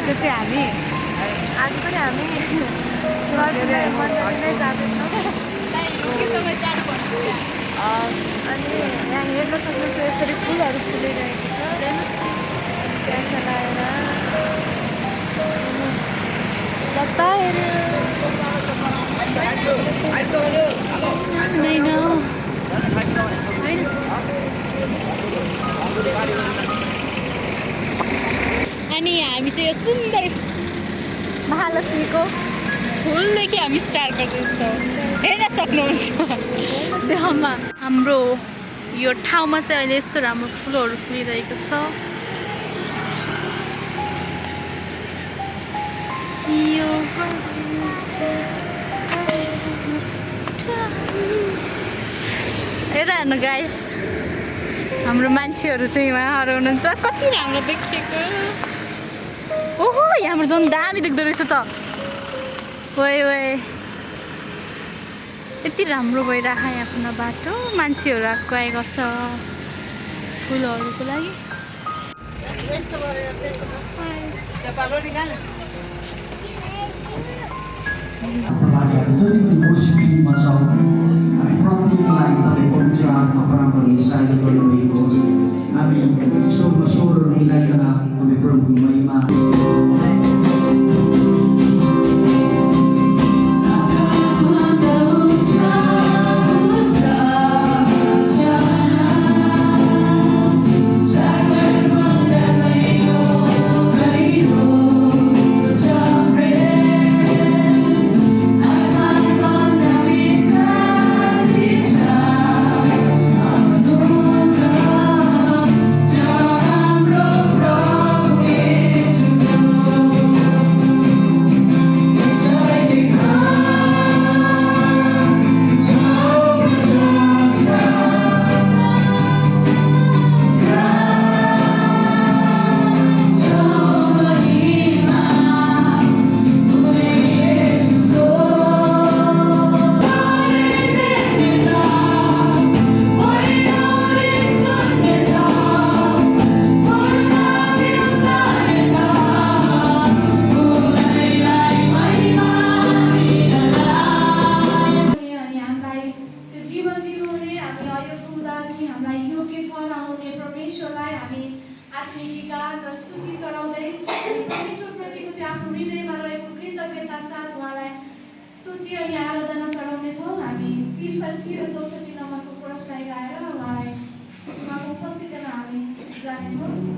आज चाहिँ हामी आज पनि हामी चर्चलाई मन्दिर नै जाँदैछौँ अनि यहाँ हेर्न सक्नुहुन्छ यसरी फुलहरू फुलिरहेको छ त्यहाँ लगाएर जता हेऱ्यो अनि हामी चाहिँ यो सुन्दर महालक्ष्मीको फुलदेखि हामी स्टार्ट गर्दैछौँ हेर्न सक्नुहुन्छ हाम्रो यो ठाउँमा चाहिँ अहिले यस्तो राम्रो फुलहरू फुलिरहेको छ यता हेर्नु गाइस हाम्रो मान्छेहरू चाहिँ उहाँहरू हुनुहुन्छ कति राम्रो देखिएको ओहो यहाँबाट झन् दामी देख्दो रहेछ त ओए ओए यति राम्रो भइरहेको यहाँ बाटो मान्छेहरू आएको आए गर्छ फुलहरूको लागि हामी ईश्वरमा स्वरहरू मिलाइकन हामी प्रभुको महिमा स्तुति अनि आराधना चढाउनेछौँ हामी 63 र 64 नम्बरको पुरस्कार गाएर उहाँलाई उहाँको उपस्थितिमा हामी जानेछौँ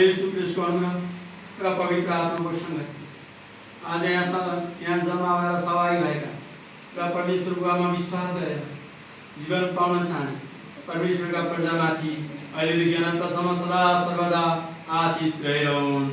येशू ख्रिस्टको अनुग्रह र पवित्र आत्माको सङ्गति आज यहाँ जम्मा भएर सहभागी भएका र परमेश्वरको आमा विश्वास गरेर जीवन पाउन चाहने परमेश्वरका प्रजामाथि अहिलेदेखि अनन्तसम्म सदा सर्वदा आशिष रहिरहन्।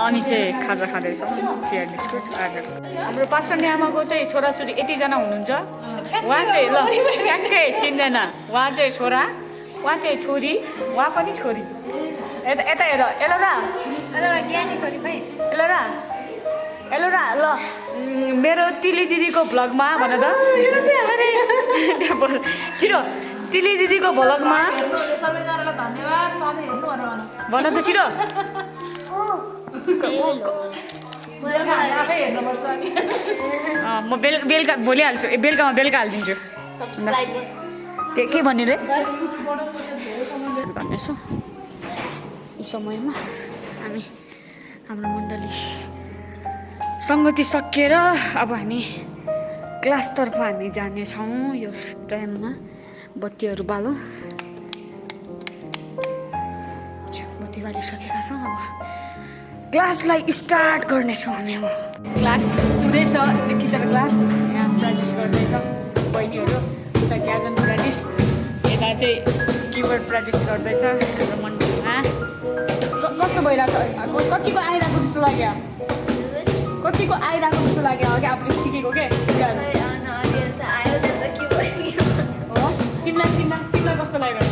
हामी चाहिँ खाजा खाँदैछौँ चिया बिस्कुट आजको हाम्रो पास्टरले आमाको चाहिँ छोराछोरी यतिजना हुनुहुन्छ उहाँ चाहिँ ल ट्याक्कै तिनजना उहाँ चाहिँ छोरा उहाँ चाहिँ छोरी उहाँ पनि छोरी यता यता हेर एलोरा एलोरा एलोरा ल मेरो तिली दिदीको भ्लगमा भन त छिटो तिली दिदीको भ्लगमा सबैजनालाई धन्यवाद सधैँ हेर्नु भन त छिटो आफै हेर्नुपर्छ नि म बेलुका भोलिहाल्छु बेलुका हालिदिन्छु के भन्ने रे भन्नेछु यो समयमा हामी हाम्रो मण्डली सङ्गति सकिएर अब हामी क्लासतर्फ हामी जानेछौँ यो टाइममा बत्तीहरू बालौँ बत्ती बालिसकेका छौँ अब क्लासलाई स्टार्ट गर्नेछौँ हामी अब क्लास हुँदैछ गिटार क्लास यहाँ प्र्याक्टिस गर्दैछ बहिनीहरू उता ग्याजन प्र्याक्टिस यता चाहिँ किबोर्ड प्र्याक्टिस गर्दैछ हाम्रो मण्डलीमा कस्तो भइरहेको छ कतिको आइरहेको जस्तो लाग्यो कतिको आइरहेको जस्तो लाग्यो अघि आफूले सिकेको के हो तिमीलाई कस्तो लाग्यो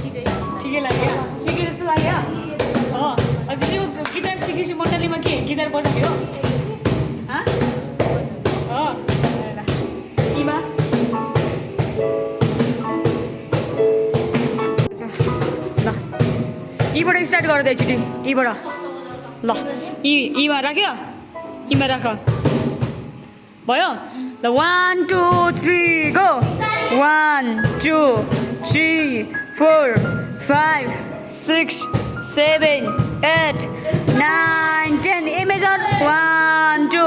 ठिकै लाग्यो सिके जस्तो लाग्यो हो हजुर यो गिटार सिकेपछि मण्डलीमा के गिटार बजाउने हो इमा ल यीबाट स्टार्ट गर्दै एकचोटि यीबाट ल यीमा राख्यो यीमा राख भयो ल 1 2 3 गो 1 2 3 4 5 6 7 8 9 10 Amazon 1 2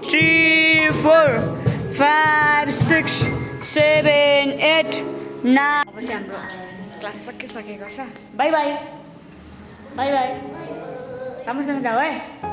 3 4 5 6 7 8 9 अब चाहिँ हाम्रो क्लास सकिसकेको छ बाई बाई राम्रोसँग जाऊ है